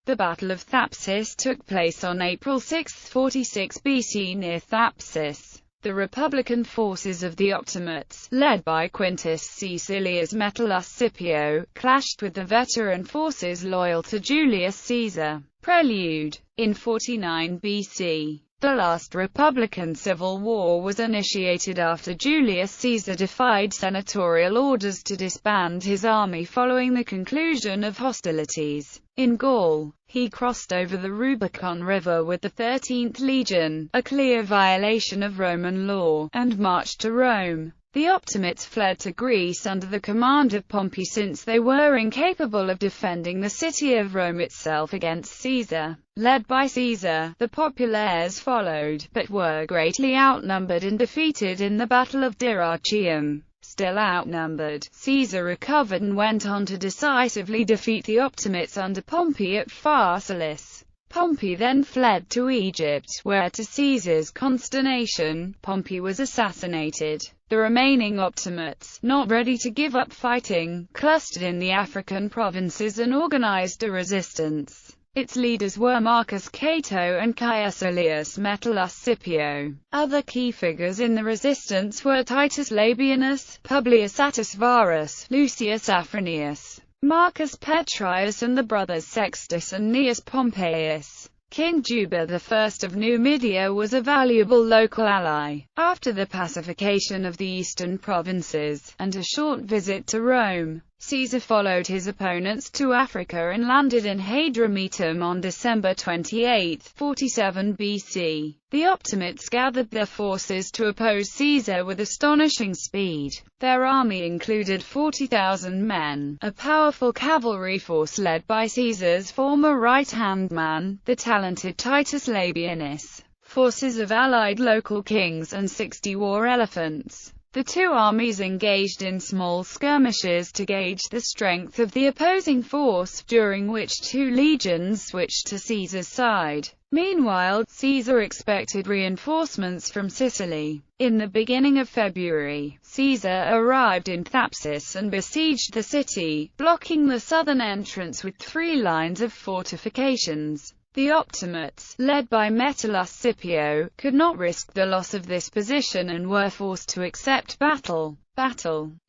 The Battle of Thapsus took place on April 6, 46 BC near Thapsus. The Republican forces of the Optimates, led by Quintus Caecilius Metellus Scipio, clashed with the veteran forces loyal to Julius Caesar. Prelude. In 49 BC, the last Republican civil war was initiated after Julius Caesar defied senatorial orders to disband his army following the conclusion of hostilities. In Gaul, he crossed over the Rubicon River with the 13th Legion, a clear violation of Roman law, and marched to Rome. The Optimates fled to Greece under the command of Pompey since they were incapable of defending the city of Rome itself against Caesar. Led by Caesar, the populares followed, but were greatly outnumbered and defeated in the Battle of Dyrrhachium. Still outnumbered, Caesar recovered and went on to decisively defeat the Optimates under Pompey at Pharsalus. Pompey then fled to Egypt, where to Caesar's consternation, Pompey was assassinated. The remaining Optimates, not ready to give up fighting, clustered in the African provinces and organized a resistance. Its leaders were Marcus Cato and Caius Aelius Metellus Scipio. Other key figures in the resistance were Titus Labienus, Publius Attus Varus, Lucius Afranius, Marcus Petraius and the brothers Sextus and Gnaeus Pompeius. King Juba I of Numidia was a valuable local ally. After the pacification of the eastern provinces, and a short visit to Rome, Caesar followed his opponents to Africa and landed in Hadrumetum on December 28, 47 BC. The Optimates gathered their forces to oppose Caesar with astonishing speed. Their army included 40,000 men, a powerful cavalry force led by Caesar's former right-hand man, the talented Titus Labienus, forces of allied local kings and 60 war elephants. The two armies engaged in small skirmishes to gauge the strength of the opposing force, during which two legions switched to Caesar's side. Meanwhile, Caesar expected reinforcements from Sicily. In the beginning of February, Caesar arrived in Thapsus and besieged the city, blocking the southern entrance with 3 lines of fortifications. The Optimates, led by Metellus Scipio, could not risk the loss of this position and were forced to accept battle.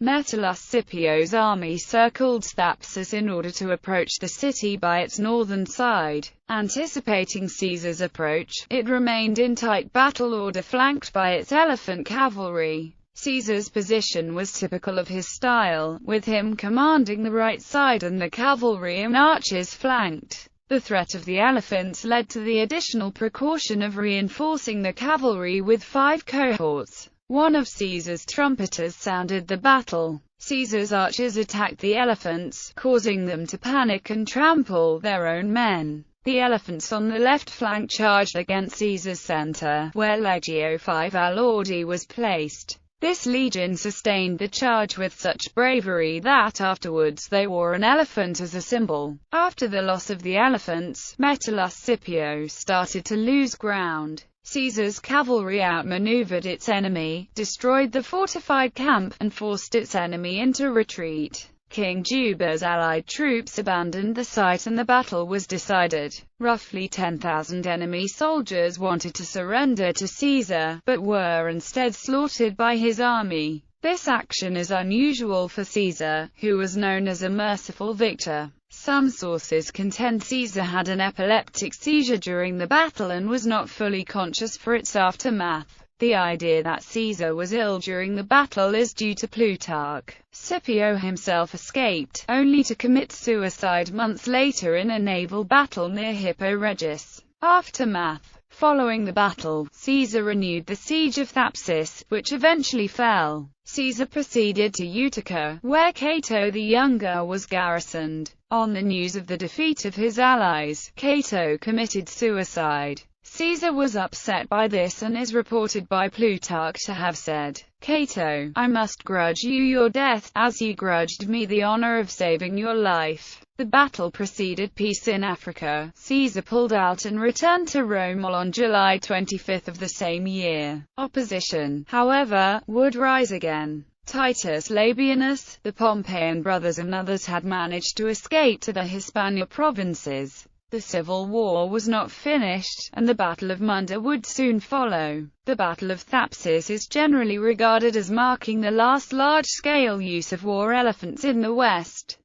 Metellus Scipio's army circled Thapsus in order to approach the city by its northern side. Anticipating Caesar's approach, it remained in tight battle order flanked by its elephant cavalry. Caesar's position was typical of his style, with him commanding the right side and the cavalry and archers flanked. The threat of the elephants led to the additional precaution of reinforcing the cavalry with 5 cohorts. One of Caesar's trumpeters sounded the battle. Caesar's archers attacked the elephants, causing them to panic and trample their own men. The elephants on the left flank charged against Caesar's center, where Legio V Alordi was placed. This legion sustained the charge with such bravery that afterwards they wore an elephant as a symbol. After the loss of the elephants, Metellus Scipio started to lose ground. Caesar's cavalry outmaneuvered its enemy, destroyed the fortified camp, and forced its enemy into retreat. King Juba's allied troops abandoned the site and the battle was decided. Roughly 10,000 enemy soldiers wanted to surrender to Caesar, but were instead slaughtered by his army. This action is unusual for Caesar, who was known as a merciful victor. Some sources contend Caesar had an epileptic seizure during the battle and was not fully conscious for its aftermath. The idea that Caesar was ill during the battle is due to Plutarch. Scipio himself escaped, only to commit suicide months later in a naval battle near Hippo Regius. Aftermath. Following the battle, Caesar renewed the siege of Thapsus, which eventually fell. Caesar proceeded to Utica, where Cato the Younger was garrisoned. On the news of the defeat of his allies, Cato committed suicide. Caesar was upset by this and is reported by Plutarch to have said, "Cato, I must grudge you your death, as you grudged me the honor of saving your life." The battle preceded peace in Africa. Caesar pulled out and returned to Rome on July 25 of the same year. Opposition, however, would rise again. Titus Labienus, the Pompeian brothers and others had managed to escape to the Hispania provinces. The civil war was not finished, and the Battle of Munda would soon follow. The Battle of Thapsus is generally regarded as marking the last large-scale use of war elephants in the West.